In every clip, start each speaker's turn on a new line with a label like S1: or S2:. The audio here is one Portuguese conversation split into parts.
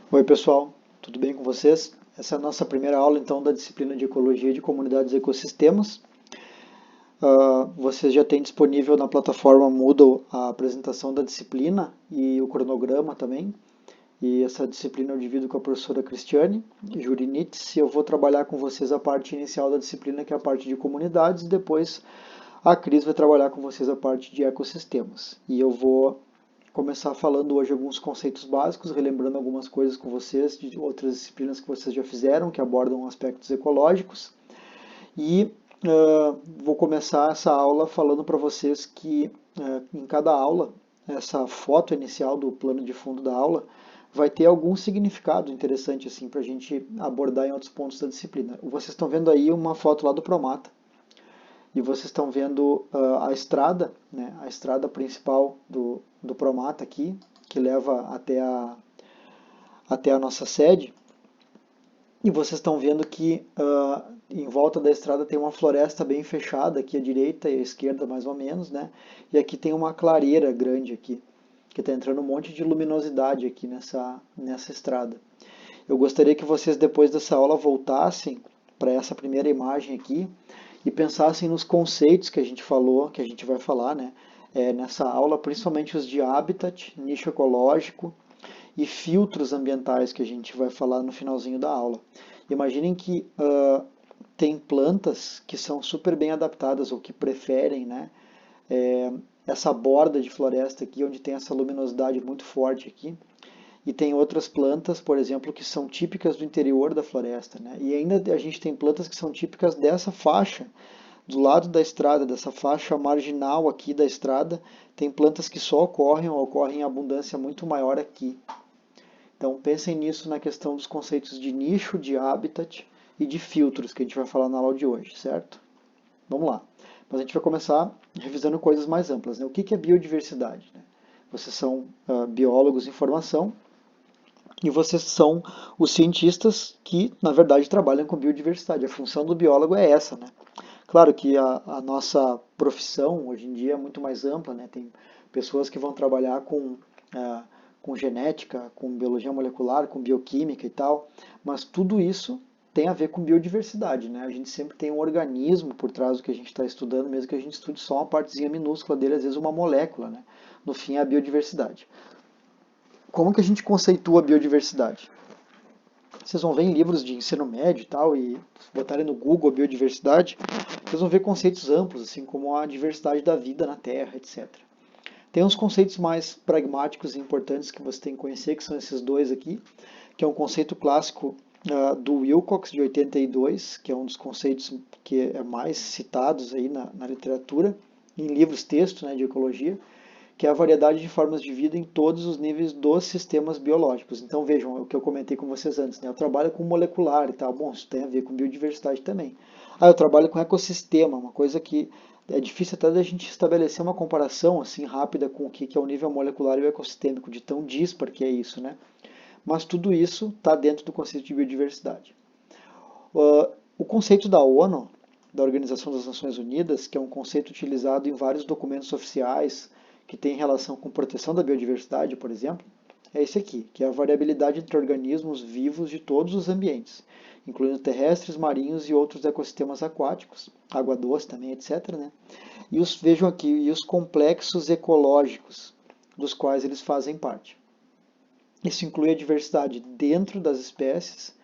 S1: Oi, pessoal, tudo bem com vocês? Essa é a nossa primeira aula, então, da disciplina de Ecologia de Comunidades e Ecossistemas. Vocês já têm disponível na plataforma Moodle a apresentação da disciplina e o cronograma também. E essa disciplina eu divido com a professora Cristiane Jurinitz e eu vou trabalhar com vocês a parte inicial da disciplina, que é a parte de comunidades, e depois a Cris vai trabalhar com vocês a parte de ecossistemas. E eu vou começar falando hoje alguns conceitos básicos, relembrando algumas coisas com vocês de outras disciplinas que vocês já fizeram, que abordam aspectos ecológicos. E vou começar essa aula falando para vocês que em cada aula, essa foto inicial do plano de fundo da aula vai ter algum significado interessante assim para a gente abordar em outros pontos da disciplina. Vocês estão vendo aí uma foto lá do Promata e vocês estão vendo a estrada, né, a estrada principal do Promata aqui, que leva até a nossa sede. E vocês estão vendo que em volta da estrada tem uma floresta bem fechada, aqui à direita e à esquerda mais ou menos, né? E aqui tem uma clareira grande aqui, que está entrando um monte de luminosidade aqui nessa estrada. Eu gostaria que vocês depois dessa aula voltassem para essa primeira imagem aqui e pensassem nos conceitos que a gente falou, que a gente vai falar, né? Nessa aula, principalmente os de habitat, nicho ecológico, e filtros ambientais que a gente vai falar no finalzinho da aula. Imaginem que tem plantas que são super bem adaptadas ou que preferem, né, essa borda de floresta aqui, onde tem essa luminosidade muito forte aqui. E tem outras plantas, por exemplo, que são típicas do interior da floresta, né? E ainda a gente tem plantas que são típicas dessa faixa, do lado da estrada, dessa faixa marginal aqui da estrada, tem plantas que só ocorrem ou ocorrem em abundância muito maior aqui. Então pensem nisso na questão dos conceitos de nicho, de habitat e de filtros que a gente vai falar na aula de hoje, certo? Vamos lá. Mas a gente vai começar revisando coisas mais amplas, né? O que é biodiversidade? Né? Vocês são biólogos em formação e vocês são os cientistas que, na verdade, trabalham com biodiversidade. A função do biólogo é essa, né? Claro que a nossa profissão hoje em dia é muito mais ampla, né? Tem pessoas que vão trabalhar com genética, com biologia molecular, com bioquímica e tal, mas tudo isso tem a ver com biodiversidade, né? A gente sempre tem um organismo por trás do que a gente está estudando, mesmo que a gente estude só uma partezinha minúscula dele, às vezes uma molécula, né? No fim é a biodiversidade. Como que a gente conceitua a biodiversidade? Vocês vão ver em livros de ensino médio e tal, e botarem no Google biodiversidade, vocês vão ver conceitos amplos, assim como a diversidade da vida na Terra, etc. Tem uns conceitos mais pragmáticos e importantes que você tem que conhecer, que são esses dois aqui, que é um conceito clássico do Wilcox, de 82, que é um dos conceitos que é mais citados aí na literatura, em livros texto, né, de ecologia, que é a variedade de formas de vida em todos os níveis dos sistemas biológicos. Então vejam o que eu comentei com vocês antes, né? Eu trabalho com molecular e tal, bom, isso tem a ver com biodiversidade também. Eu trabalho com ecossistema, uma coisa que é difícil até da gente estabelecer uma comparação assim rápida com o que é o nível molecular e o ecossistêmico, de tão dispar que é isso, né? Mas tudo isso está dentro do conceito de biodiversidade. O conceito da ONU, da Organização das Nações Unidas, que é um conceito utilizado em vários documentos oficiais que tem relação com proteção da biodiversidade, por exemplo, é esse aqui, que é a variabilidade entre organismos vivos de todos os ambientes, incluindo terrestres, marinhos e outros ecossistemas aquáticos, água doce também, etc. Né? Vejam aqui, e os complexos ecológicos dos quais eles fazem parte. Isso inclui a diversidade dentro das espécies,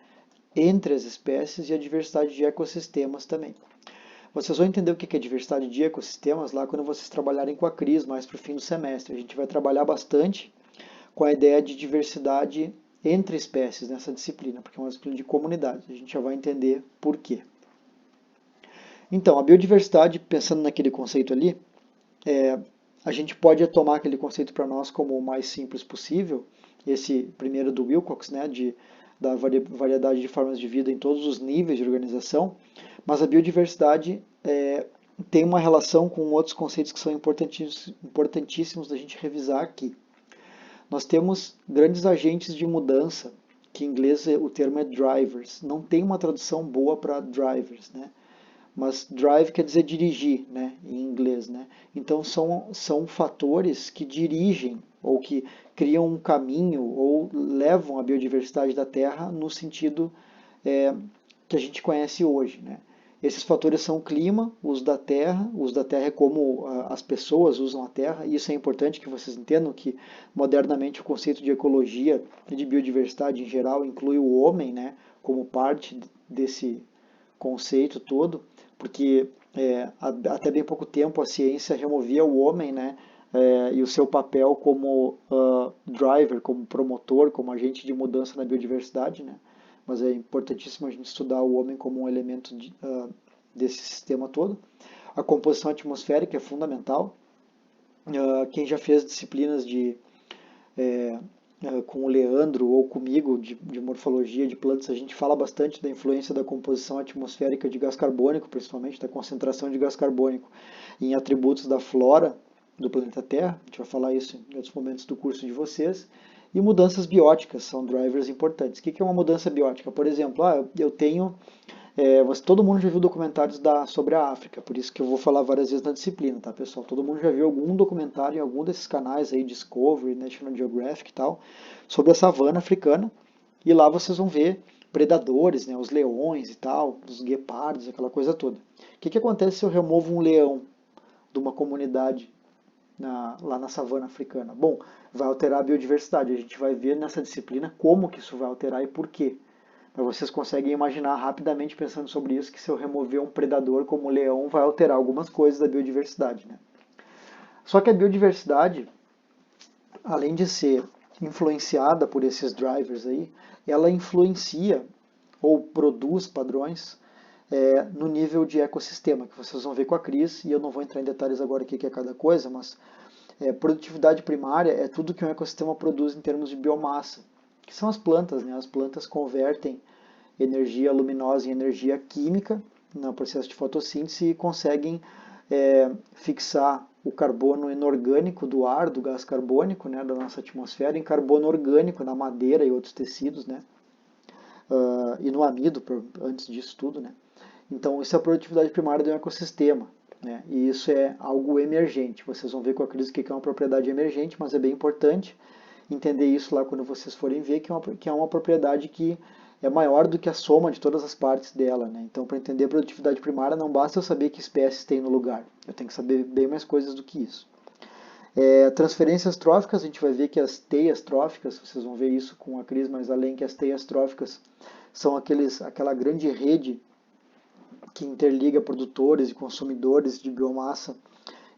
S1: entre as espécies e a diversidade de ecossistemas também. Vocês vão entender o que é diversidade de ecossistemas lá quando vocês trabalharem com a Cris mais para o fim do semestre. A gente vai trabalhar bastante com a ideia de diversidade entre espécies nessa disciplina, porque é uma disciplina de comunidade. A gente já vai entender por quê. Então, a biodiversidade, pensando naquele conceito ali, a gente pode tomar aquele conceito para nós como o mais simples possível, esse primeiro do Wilcox, né, da variedade de formas de vida em todos os níveis de organização, mas a biodiversidade tem uma relação com outros conceitos que são importantíssimos da gente revisar aqui. Nós temos grandes agentes de mudança, que em inglês o termo é drivers. Não tem uma tradução boa para drivers, né? Mas drive quer dizer dirigir, né, em inglês, né? Então são fatores que dirigem ou que criam um caminho ou levam a biodiversidade da Terra no sentido que a gente conhece hoje, né? Esses fatores são o clima, o uso da terra é como as pessoas usam a terra, e isso é importante que vocês entendam que modernamente o conceito de ecologia e de biodiversidade em geral inclui o homem, né, como parte desse conceito todo, porque até bem pouco tempo a ciência removia o homem, né, e o seu papel como driver, como promotor, como agente de mudança na biodiversidade, né? Mas é importantíssimo a gente estudar o homem como um elemento desse sistema todo. A composição atmosférica é fundamental. Quem já fez disciplinas com o Leandro ou comigo de morfologia de plantas, a gente fala bastante da influência da composição atmosférica de gás carbônico, principalmente da concentração de gás carbônico em atributos da flora do planeta Terra. A gente vai falar isso em outros momentos do curso de vocês. E mudanças bióticas são drivers importantes. O que é uma mudança biótica? Por exemplo, eu tenho todo mundo já viu documentários sobre a África, por isso que eu vou falar várias vezes na disciplina, tá, pessoal? Todo mundo já viu algum documentário em algum desses canais aí, Discovery, National Geographic e tal, sobre a savana africana, e lá vocês vão ver predadores, né, os leões e tal, os guepardos, aquela coisa toda. O que acontece se eu removo um leão de uma comunidade lá na savana africana? Bom, vai alterar a biodiversidade. A gente vai ver nessa disciplina como que isso vai alterar e por quê. Mas vocês conseguem imaginar rapidamente pensando sobre isso que se eu remover um predador como o leão vai alterar algumas coisas da biodiversidade, né? Só que a biodiversidade, além de ser influenciada por esses drivers aí, ela influencia ou produz padrões no nível de ecossistema, que vocês vão ver com a Cris, e eu não vou entrar em detalhes agora o que é cada coisa, mas produtividade primária é tudo que um ecossistema produz em termos de biomassa, que são as plantas, né? As plantas convertem energia luminosa em energia química no processo de fotossíntese e conseguem fixar o carbono inorgânico do ar, do gás carbônico, né, da nossa atmosfera, em carbono orgânico na madeira e outros tecidos, né, e no amido, antes disso tudo, né. Então, isso é a produtividade primária do ecossistema, né, e isso é algo emergente. Vocês vão ver com a crise que é uma propriedade emergente, mas é bem importante entender isso lá quando vocês forem ver que é uma propriedade que é maior do que a soma de todas as partes dela, né? Então, para entender a produtividade primária, não basta eu saber que espécies tem no lugar. Eu tenho que saber bem mais coisas do que isso. Transferências tróficas, a gente vai ver que as teias tróficas, vocês vão ver isso com a Cris, mas além que as teias tróficas são aquela grande rede que interliga produtores e consumidores de biomassa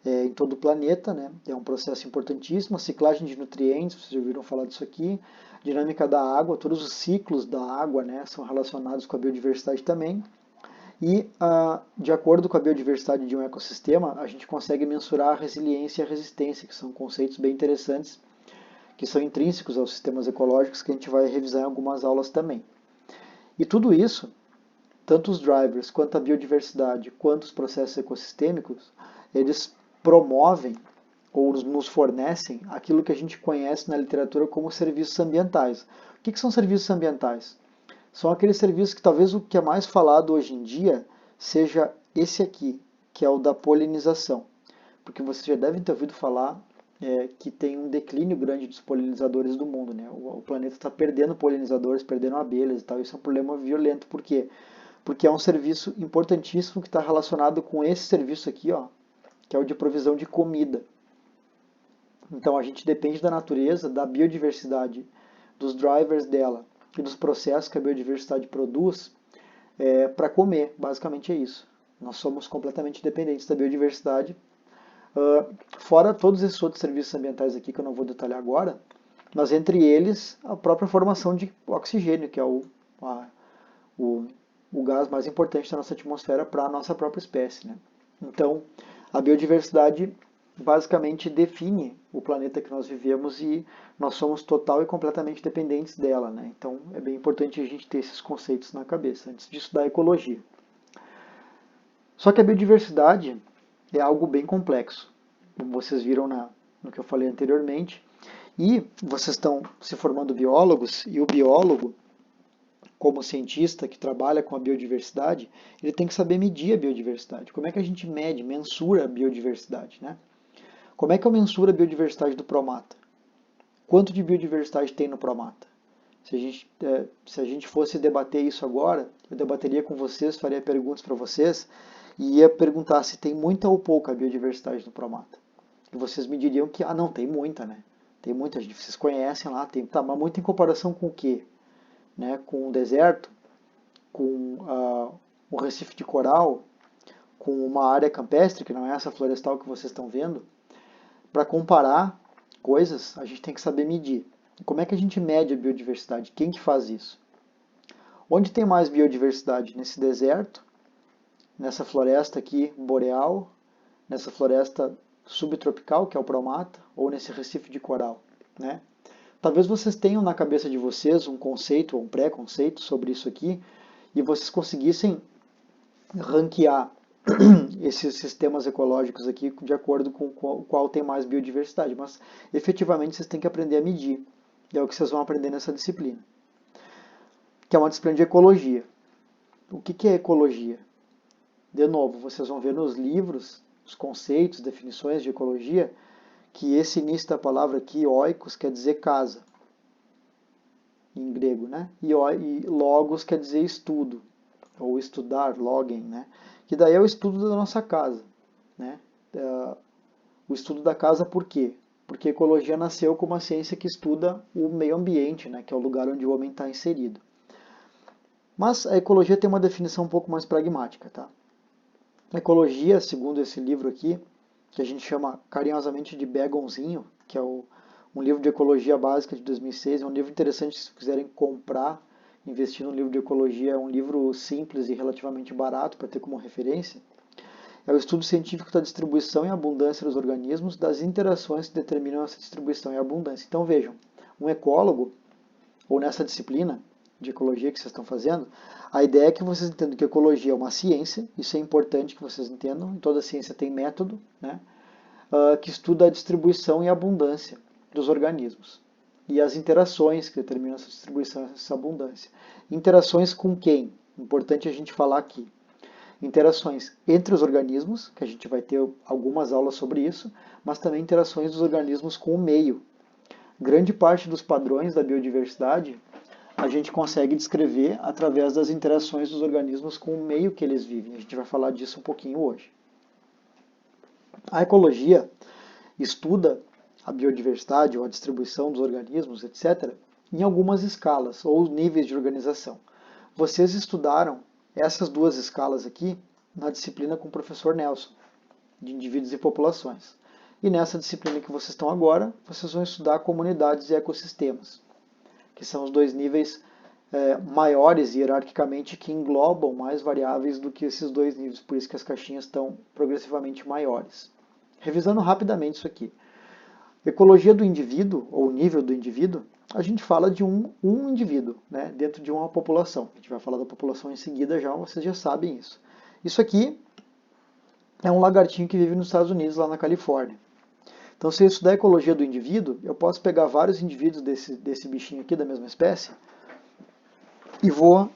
S1: em todo o planeta, né? É um processo importantíssimo. A ciclagem de nutrientes, vocês já ouviram falar disso aqui. Dinâmica da água, todos os ciclos da água, né, são relacionados com a biodiversidade também. E, de acordo com a biodiversidade de um ecossistema, a gente consegue mensurar a resiliência e a resistência, que são conceitos bem interessantes, que são intrínsecos aos sistemas ecológicos, que a gente vai revisar em algumas aulas também. E tudo isso, tanto os drivers, quanto a biodiversidade, quanto os processos ecossistêmicos, eles promovem ou nos fornecem aquilo que a gente conhece na literatura como serviços ambientais. O que são serviços ambientais? São aqueles serviços que talvez o que é mais falado hoje em dia seja esse aqui, que é o da polinização. Porque vocês já devem ter ouvido falar que tem um declínio grande dos polinizadores do mundo, né? O planeta está perdendo polinizadores, perdendo abelhas e tal. Isso é um problema violento. Por quê? Porque é um serviço importantíssimo que está relacionado com esse serviço aqui, ó, que é o de provisão de comida. Então a gente depende da natureza, da biodiversidade, dos drivers dela e dos processos que a biodiversidade produz para comer. Basicamente é isso. Nós somos completamente dependentes da biodiversidade. Fora todos esses outros serviços ambientais aqui que eu não vou detalhar agora, mas entre eles a própria formação de oxigênio, que é o gás mais importante da nossa atmosfera para a nossa própria espécie, né? Então, a biodiversidade basicamente define o planeta que nós vivemos e nós somos total e completamente dependentes dela, né? Então, é bem importante a gente ter esses conceitos na cabeça antes de estudar ecologia. Só que a biodiversidade é algo bem complexo, como vocês viram no que eu falei anteriormente, e vocês estão se formando biólogos, e o biólogo, como cientista que trabalha com a biodiversidade, ele tem que saber medir a biodiversidade. Como é que a gente mede, mensura a biodiversidade, né? Como é que eu mensuro a biodiversidade do Promata? Quanto de biodiversidade tem no Promata? Se a gente fosse debater isso agora, eu debateria com vocês, faria perguntas para vocês e ia perguntar se tem muita ou pouca biodiversidade no Promata. E vocês me diriam que, não, tem muita, né? Tem muita, gente, vocês conhecem lá, tem, tá, mas muito em comparação com o quê? Né? Com o deserto, com um recife de coral, com uma área campestre, que não é essa florestal que vocês estão vendo. Para comparar coisas, a gente tem que saber medir. E como é que a gente mede a biodiversidade? Quem que faz isso? Onde tem mais biodiversidade? Nesse deserto, nessa floresta aqui boreal, nessa floresta subtropical, que é o Promata, ou nesse recife de coral, né? Talvez vocês tenham na cabeça de vocês um conceito ou um pré-conceito sobre isso aqui e vocês conseguissem ranquear esses sistemas ecológicos aqui de acordo com qual tem mais biodiversidade, mas efetivamente vocês têm que aprender a medir. E é o que vocês vão aprender nessa disciplina, que é uma disciplina de ecologia. O que é ecologia? De novo, vocês vão ver nos livros os conceitos, definições de ecologia, que esse início da palavra aqui, oikos, quer dizer casa, em grego, né? E logos quer dizer estudo, ou estudar, logen, né? Que daí é o estudo da nossa casa, né? O estudo da casa por quê? Porque a ecologia nasceu como uma ciência que estuda o meio ambiente, né? Que é o lugar onde o homem está inserido. Mas a ecologia tem uma definição um pouco mais pragmática, tá? A ecologia, segundo esse livro aqui, que a gente chama carinhosamente de Begonzinho, que é um livro de ecologia básica de 2006, é um livro interessante se quiserem comprar, investir no livro de ecologia, é um livro simples e relativamente barato para ter como referência. É o estudo científico da distribuição e abundância dos organismos, das interações que determinam essa distribuição e abundância. Então vejam, um ecólogo, ou nessa disciplina de ecologia que vocês estão fazendo, a ideia é que vocês entendam que ecologia é uma ciência, isso é importante que vocês entendam, toda ciência tem método, né, que estuda a distribuição e a abundância dos organismos e as interações que determinam essa distribuição e essa abundância. Interações com quem? Importante a gente falar aqui. Interações entre os organismos, que a gente vai ter algumas aulas sobre isso, mas também interações dos organismos com o meio. Grande parte dos padrões da biodiversidade a gente consegue descrever através das interações dos organismos com o meio que eles vivem. A gente vai falar disso um pouquinho hoje. A ecologia estuda a biodiversidade ou a distribuição dos organismos, etc., em algumas escalas ou níveis de organização. Vocês estudaram essas duas escalas aqui na disciplina com o professor Nelson, de indivíduos e populações. E nessa disciplina que vocês estão agora, vocês vão estudar comunidades e ecossistemas, que são os dois níveis maiores hierarquicamente que englobam mais variáveis do que esses dois níveis, por isso que as caixinhas estão progressivamente maiores. Revisando rapidamente isso aqui. Ecologia do indivíduo, ou nível do indivíduo, a gente fala de um indivíduo, né, dentro de uma população. A gente vai falar da população em seguida já, vocês já sabem isso. Isso aqui é um lagartinho que vive nos Estados Unidos, lá na Califórnia. Então, se eu estudar a ecologia do indivíduo, eu posso pegar vários indivíduos desse bichinho aqui, da mesma espécie, e vou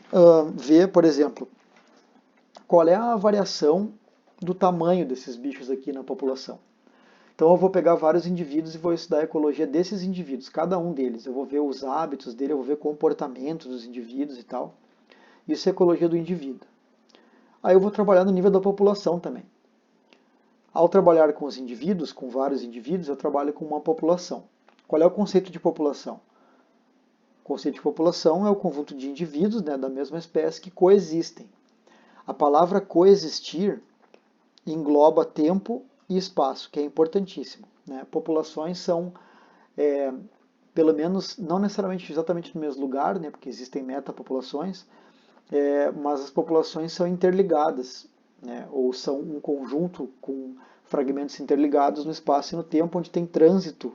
S1: ver, por exemplo, qual é a variação do tamanho desses bichos aqui na população. Então eu vou pegar vários indivíduos e vou estudar a ecologia desses indivíduos, cada um deles. Eu vou ver os hábitos dele, eu vou ver o comportamento dos indivíduos e tal. Isso é ecologia do indivíduo. Aí eu vou trabalhar no nível da população também. Ao trabalhar com os indivíduos, com vários indivíduos, eu trabalho com uma população. Qual é o conceito de população? O conceito de população é o conjunto de indivíduos, né, da mesma espécie que coexistem. A palavra coexistir engloba tempo e espaço, que é importantíssimo, né? Populações são, pelo menos, não necessariamente exatamente no mesmo lugar, né, porque existem metapopulações, mas as populações são interligadas, né, ou são um conjunto com fragmentos interligados no espaço e no tempo, onde tem trânsito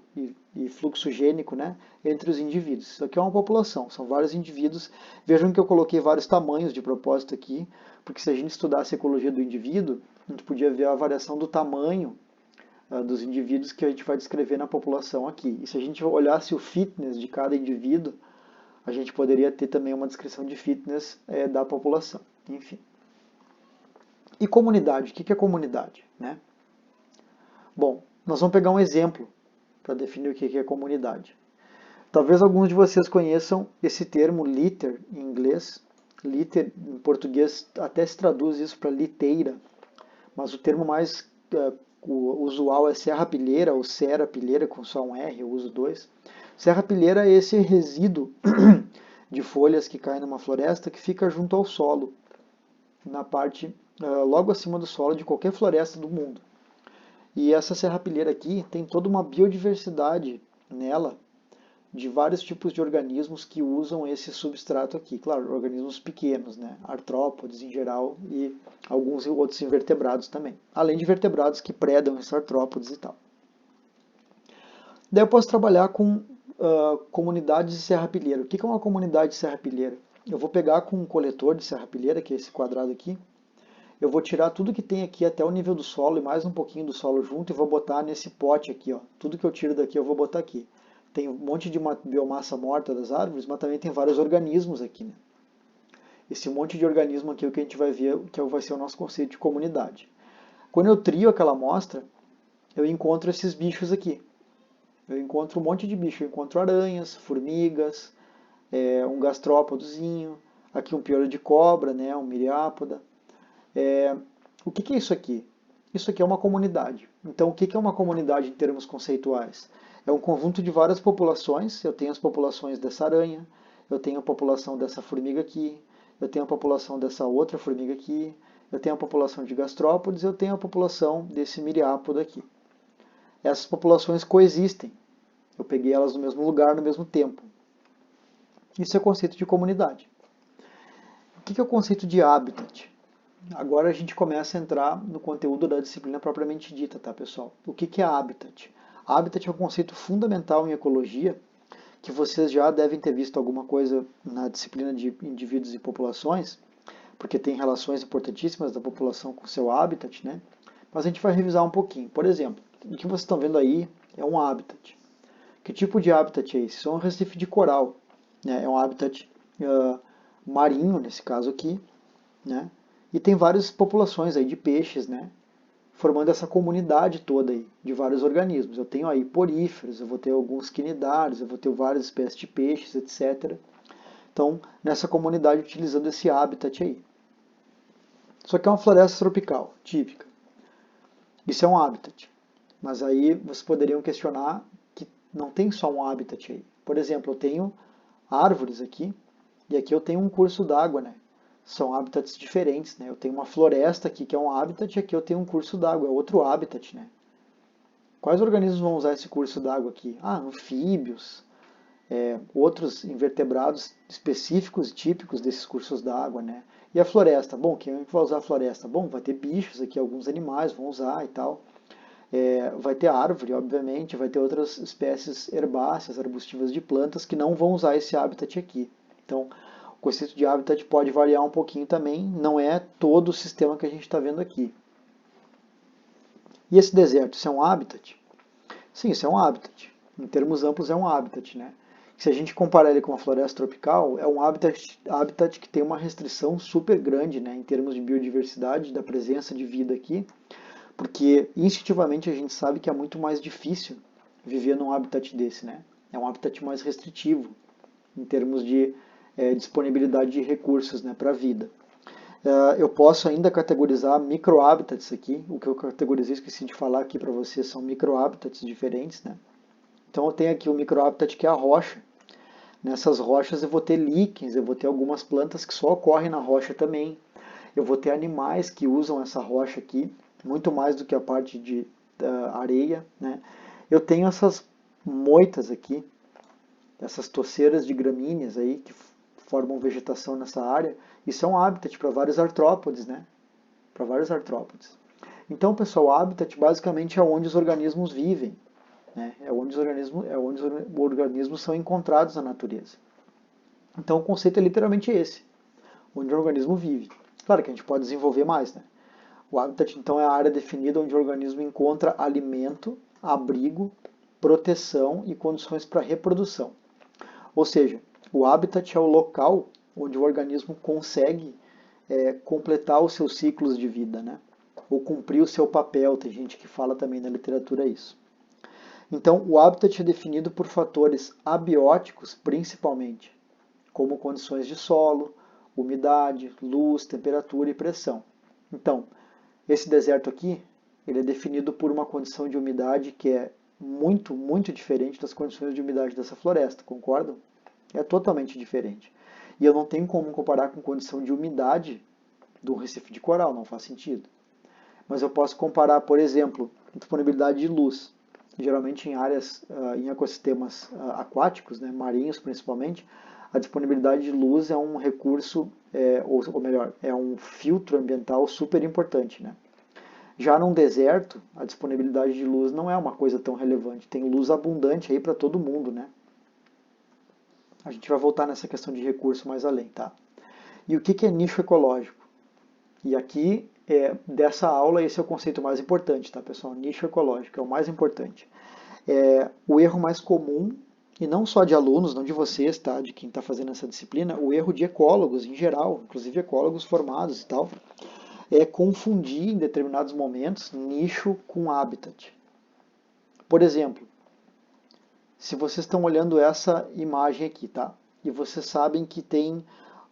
S1: e fluxo gênico, né, entre os indivíduos. Isso aqui é uma população, são vários indivíduos. Vejam que eu coloquei vários tamanhos de propósito aqui, porque se a gente estudasse a ecologia do indivíduo, a gente podia ver a variação do tamanho dos indivíduos que a gente vai descrever na população aqui. E se a gente olhasse o fitness de cada indivíduo, a gente poderia ter também uma descrição de fitness da população. Enfim. E comunidade? O que é comunidade, né? Bom, nós vamos pegar um exemplo para definir o que é comunidade. Talvez alguns de vocês conheçam esse termo litter em inglês. Litter em português até se traduz isso para liteira, mas o termo mais usual é serrapilheira ou serrapilheira com só um R, eu uso dois. Serrapilheira é esse resíduo de folhas que cai numa floresta que fica junto ao solo, na parte logo acima do solo de qualquer floresta do mundo. E essa serrapilheira aqui tem toda uma biodiversidade nela, de vários tipos de organismos que usam esse substrato aqui. Claro, organismos pequenos, né? Artrópodes em geral e alguns outros invertebrados também. Além de vertebrados que predam esses artrópodes e tal. Daí eu posso trabalhar com comunidades de serrapilheira. O que é uma comunidade de serrapilheira? Eu vou pegar com um coletor de serrapilheira, que é esse quadrado aqui. Eu vou tirar tudo que tem aqui até o nível do solo e mais um pouquinho do solo junto e vou botar nesse pote aqui. Ó. Tudo que eu tiro daqui eu vou botar aqui. Tem um monte de biomassa morta das árvores, mas também tem vários organismos aqui. Né? Esse monte de organismo aqui é o que a gente vai ver, que vai ser o nosso conceito de comunidade. Quando eu trio aquela amostra, eu encontro esses bichos aqui. Eu encontro um monte de bicho. Eu encontro aranhas, formigas, um gastrópodozinho, aqui um piolho de cobra, né, um miriápoda. O que é isso aqui? Isso aqui é uma comunidade. Então, o que é uma comunidade em termos conceituais? É um conjunto de várias populações. Eu tenho as populações dessa aranha, eu tenho a população dessa formiga aqui, eu tenho a população dessa outra formiga aqui, eu tenho a população de gastrópodes, eu tenho a população desse miriápodo aqui. Essas populações coexistem. Eu peguei elas no mesmo lugar, no mesmo tempo. Isso é o conceito de comunidade. O que é o conceito de habitat? Agora a gente começa a entrar no conteúdo da disciplina propriamente dita, tá, pessoal? O que é habitat? Habitat é um conceito fundamental em ecologia, que vocês já devem ter visto alguma coisa na disciplina de indivíduos e populações, porque tem relações importantíssimas da população com o seu habitat, né? Mas a gente vai revisar um pouquinho. Por exemplo, o que vocês estão vendo aí é um habitat. Que tipo de habitat é esse? Isso é um recife de coral, né? É um habitat marinho, nesse caso aqui, né? E tem várias populações aí de peixes, né? Formando essa comunidade toda aí, de vários organismos. Eu tenho aí poríferos, eu vou ter alguns quinidários, eu vou ter várias espécies de peixes, etc. Então, nessa comunidade utilizando esse habitat aí. Isso aqui é uma floresta tropical, típica. Isso é um habitat. Mas aí vocês poderiam questionar que não tem só um habitat aí. Por exemplo, eu tenho árvores aqui, e aqui eu tenho um curso d'água, né? São habitats diferentes, né? Eu tenho uma floresta aqui que é um habitat e aqui eu tenho um curso d'água, é outro habitat, né? Quais organismos vão usar esse curso d'água aqui? Ah, anfíbios, outros invertebrados específicos e típicos desses cursos d'água, né? E a floresta? Bom, quem vai usar a floresta? Bom, vai ter bichos aqui, alguns animais vão usar e tal. Vai ter árvore, obviamente, vai ter outras espécies herbáceas, arbustivas de plantas que não vão usar esse habitat aqui. Então, o conceito de habitat pode variar um pouquinho também, não é todo o sistema que a gente está vendo aqui. E esse deserto, isso é um habitat? Sim, isso é um habitat. Em termos amplos é um habitat, né? Se a gente comparar ele com uma floresta tropical, é um habitat que tem uma restrição super grande, né, em termos de biodiversidade, da presença de vida aqui, porque instintivamente a gente sabe que é muito mais difícil viver num habitat desse, né? É um habitat mais restritivo em termos de disponibilidade de recursos, né, para a vida. Eu posso ainda categorizar microhabitats aqui. O que eu categorizei, esqueci de falar aqui para vocês, são microhabitats diferentes, né? Então eu tenho aqui o microhabitat que é a rocha. Nessas rochas eu vou ter líquens, eu vou ter algumas plantas que só ocorrem na rocha também. Eu vou ter animais que usam essa rocha aqui, muito mais do que a parte de areia, né? Eu tenho essas moitas aqui, essas toceiras de gramíneas aí que formam vegetação nessa área. Isso é um habitat para vários artrópodes, né? Para vários artrópodes. Então, pessoal, o habitat basicamente é onde os organismos vivem, né? É onde os organismos são encontrados na natureza. Então, o conceito é literalmente esse, onde o organismo vive. Claro que a gente pode desenvolver mais, né? O habitat, então, é a área definida onde o organismo encontra alimento, abrigo, proteção e condições para reprodução. Ou seja, o habitat é o local onde o organismo consegue completar os seus ciclos de vida, né? Ou cumprir o seu papel. Tem gente que fala também na literatura isso. Então, o habitat é definido por fatores abióticos, principalmente, como condições de solo, umidade, luz, temperatura e pressão. Então, esse deserto aqui, ele é definido por uma condição de umidade que é muito diferente das condições de umidade dessa floresta, concordam? É totalmente diferente. E eu não tenho como comparar com condição de umidade do Recife de Coral, não faz sentido. Mas eu posso comparar, por exemplo, disponibilidade de luz. Geralmente em áreas, em ecossistemas aquáticos, né, marinhos principalmente, a disponibilidade de luz é um recurso, ou melhor, é um filtro ambiental super importante, né? Já num deserto, a disponibilidade de luz não é uma coisa tão relevante. Tem luz abundante aí para todo mundo, né? A gente vai voltar nessa questão de recurso mais além, tá? E o que é nicho ecológico? E aqui, dessa aula, esse é o conceito mais importante, tá, pessoal? Nicho ecológico é o mais importante. É o erro mais comum, e não só de alunos, não de vocês, tá? De quem está fazendo essa disciplina, o erro de ecólogos em geral, inclusive ecólogos formados e tal, é confundir em determinados momentos nicho com habitat. Por exemplo, se vocês estão olhando essa imagem aqui, tá? E vocês sabem que tem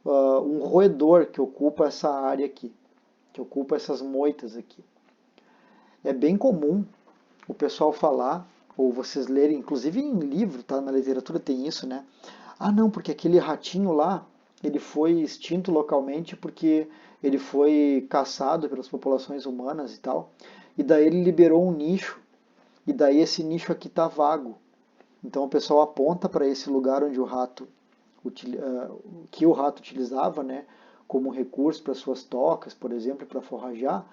S1: um roedor que ocupa essa área aqui, que ocupa essas moitas aqui. É bem comum o pessoal falar, ou vocês lerem, inclusive em livro, tá? Na literatura tem isso, né? Ah, não, porque aquele ratinho lá, ele foi extinto localmente porque ele foi caçado pelas populações humanas e tal. E daí ele liberou um nicho, e daí esse nicho aqui tá vago. Então o pessoal aponta para esse lugar onde que o rato utilizava, né, como recurso para suas tocas, por exemplo, para forragear,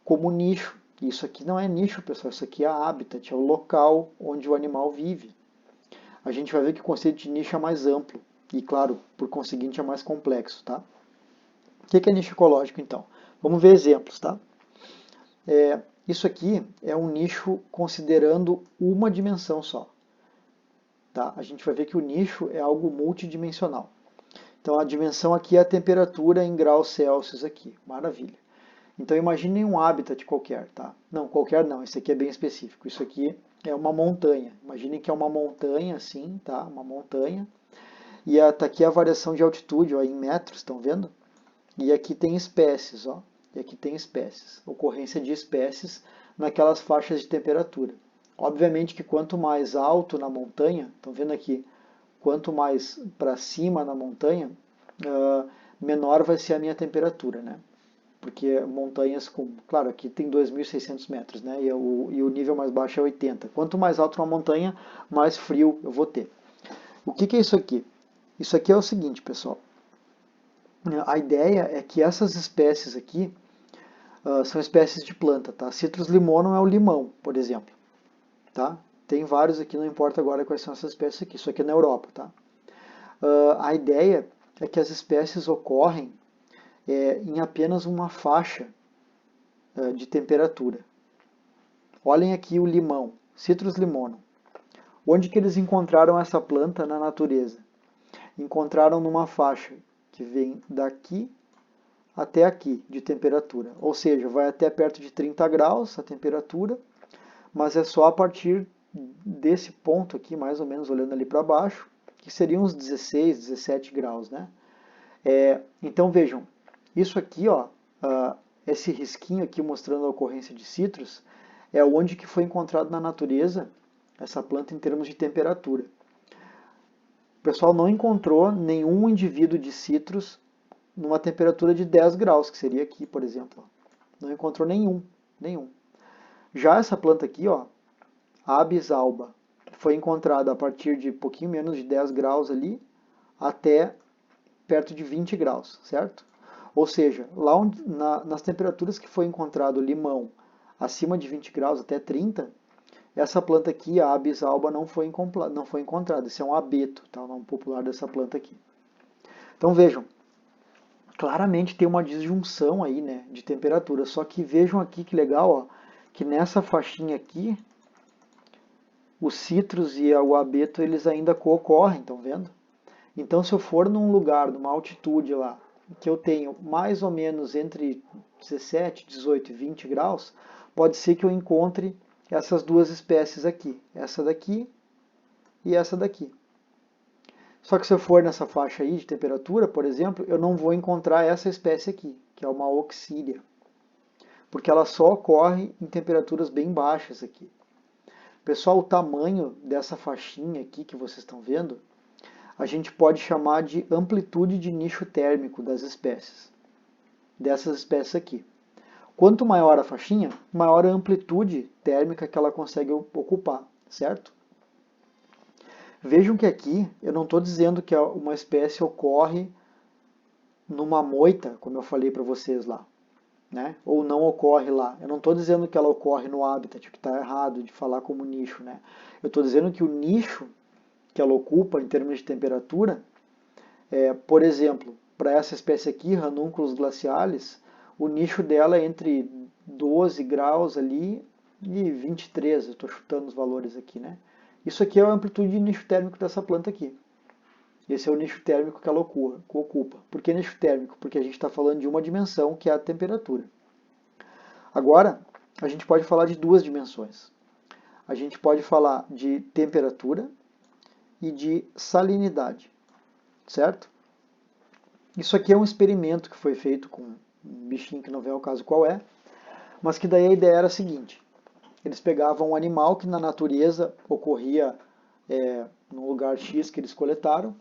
S1: como nicho. Isso aqui não é nicho, pessoal, isso aqui é habitat, é o local onde o animal vive. A gente vai ver que o conceito de nicho é mais amplo e, claro, por conseguinte, é mais complexo, tá? O que é nicho ecológico, então? Vamos ver exemplos, tá? Isso aqui é um nicho considerando uma dimensão só. Tá? A gente vai ver que o nicho é algo multidimensional. Então a dimensão aqui é a temperatura em graus Celsius aqui. Maravilha. Então imaginem um habitat qualquer, tá? Não, qualquer não, esse aqui é bem específico. Isso aqui é uma montanha. Imaginem que é uma montanha assim, tá? Uma montanha. E tá aqui a variação de altitude, ó, em metros, estão vendo? E aqui tem espécies, ó. E aqui tem espécies. Ocorrência de espécies naquelas faixas de temperatura. Obviamente que quanto mais alto na montanha, estão vendo aqui, quanto mais para cima na montanha, menor vai ser a minha temperatura, né? Porque montanhas com, claro, aqui tem 2.600 metros, né? E o nível mais baixo é 80. Quanto mais alto uma montanha, mais frio eu vou ter. O que é isso aqui? Isso aqui é o seguinte, pessoal. A ideia é que essas espécies aqui são espécies de planta, tá? Citrus limonum é o limão, por exemplo, tá? Tem vários aqui, não importa agora quais são essas espécies aqui. Isso aqui é na Europa, tá? A ideia é que as espécies ocorrem em apenas uma faixa de temperatura. Olhem aqui o limão, Citrus limonum. Onde que eles encontraram essa planta na natureza? Encontraram numa faixa que vem daqui até aqui de temperatura. Ou seja, vai até perto de 30 graus a temperatura, mas é só a partir desse ponto aqui, mais ou menos olhando ali para baixo, que seriam uns 16, 17 graus, né? Então vejam, isso aqui, ó, esse risquinho aqui mostrando a ocorrência de citros, é onde que foi encontrado na natureza essa planta em termos de temperatura. O pessoal não encontrou nenhum indivíduo de citros numa temperatura de 10 graus, que seria aqui, por exemplo. Não encontrou nenhum. Já essa planta aqui, ó, a Abies alba, foi encontrada a partir de pouquinho menos de 10 graus ali, até perto de 20 graus, certo? Ou seja, lá onde, nas temperaturas que foi encontrado limão acima de 20 graus até 30, essa planta aqui, a Abies alba, não foi encontrada. Esse é um abeto, tá? O nome popular dessa planta aqui. Então vejam, claramente tem uma disjunção aí, né, de temperatura. Só que vejam aqui que legal, ó, que nessa faixinha aqui, os citros e o abeto, eles ainda co-ocorrem, estão vendo? Então, se eu for num lugar, numa altitude lá, que eu tenho mais ou menos entre 17, 18 e 20 graus, pode ser que eu encontre essas duas espécies aqui, essa daqui e essa daqui. Só que se eu for nessa faixa aí de temperatura, por exemplo, eu não vou encontrar essa espécie aqui, que é uma oxília, porque ela só ocorre em temperaturas bem baixas aqui. Pessoal, o tamanho dessa faixinha aqui que vocês estão vendo, a gente pode chamar de amplitude de nicho térmico das espécies, dessas espécies aqui. Quanto maior a faixinha, maior a amplitude térmica que ela consegue ocupar, certo? Vejam que aqui eu não estou dizendo que uma espécie ocorre numa moita, como eu falei para vocês lá, né? Ou não ocorre lá. Eu não estou dizendo que ela ocorre no habitat, que está errado de falar como nicho, né? Eu estou dizendo que o nicho que ela ocupa em termos de temperatura, por exemplo, para essa espécie aqui, Ranunculus glacialis, o nicho dela é entre 12 graus ali e 23, eu estou chutando os valores aqui, né? Isso aqui é a amplitude de nicho térmico dessa planta aqui. Esse é o nicho térmico que ela ocupa. Por que nicho térmico? Porque a gente está falando de uma dimensão, que é a temperatura. Agora, a gente pode falar de duas dimensões. A gente pode falar de temperatura e de salinidade, certo? Isso aqui é um experimento que foi feito com um bichinho que não vem ao caso qual é, mas que daí a ideia era a seguinte: eles pegavam um animal que na natureza ocorria num lugar X que eles coletaram,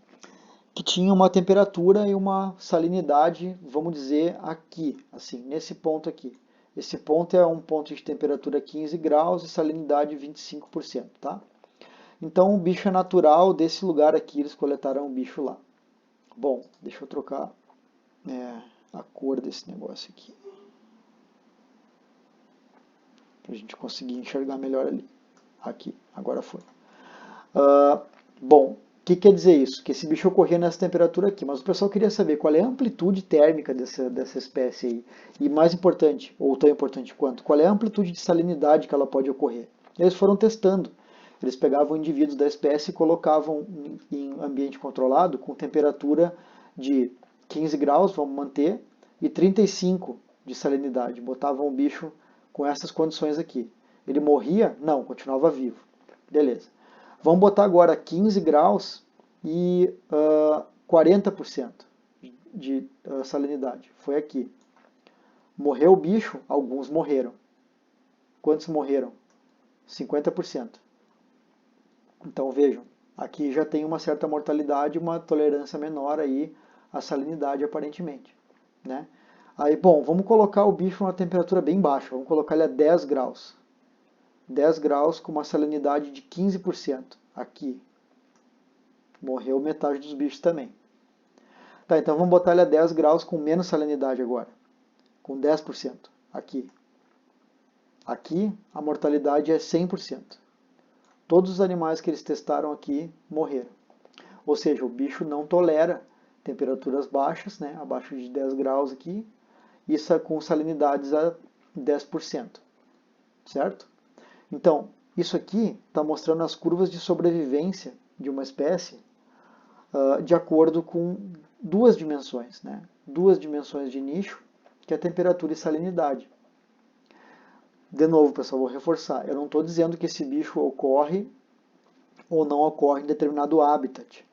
S1: que tinha uma temperatura e uma salinidade, vamos dizer, aqui, assim, nesse ponto aqui. Esse ponto é um ponto de temperatura 15 graus e salinidade 25%, tá? Então o bicho é natural desse lugar aqui, eles coletaram o bicho lá. Bom, deixa eu trocar a cor desse negócio aqui, para a gente conseguir enxergar melhor ali. Aqui, agora foi. Bom, o que quer dizer isso? Que esse bicho ocorria nessa temperatura aqui, mas o pessoal queria saber qual é a amplitude térmica dessa espécie aí. E mais importante, ou tão importante quanto, qual é a amplitude de salinidade que ela pode ocorrer. Eles foram testando. Eles pegavam indivíduos da espécie e colocavam em ambiente controlado com temperatura de 15 graus, vamos manter, e 35 de salinidade. Botavam o bicho com essas condições aqui. Ele morria? Não, continuava vivo. Beleza. Vamos botar agora 15 graus e 40% de salinidade. Foi aqui. Morreu o bicho? Alguns morreram. Quantos morreram? 50%. Então vejam, aqui já tem uma certa mortalidade, uma tolerância menor aí à salinidade aparentemente, né? Aí, bom, vamos colocar o bicho numa temperatura bem baixa, vamos colocar ele a 10 graus. 10 graus com uma salinidade de 15%. Aqui. Morreu metade dos bichos também. Tá, então vamos botar ele a 10 graus com menos salinidade agora. Com 10%. Aqui. Aqui a mortalidade é 100%. Todos os animais que eles testaram aqui morreram. Ou seja, o bicho não tolera temperaturas baixas, né, abaixo de 10 graus aqui, isso é com salinidades a 10%, certo? Então, isso aqui está mostrando as curvas de sobrevivência de uma espécie de acordo com duas dimensões, né? Duas dimensões de nicho, que é a temperatura e salinidade. De novo, pessoal, vou reforçar, eu não estou dizendo que esse bicho ocorre ou não ocorre em determinado habitat,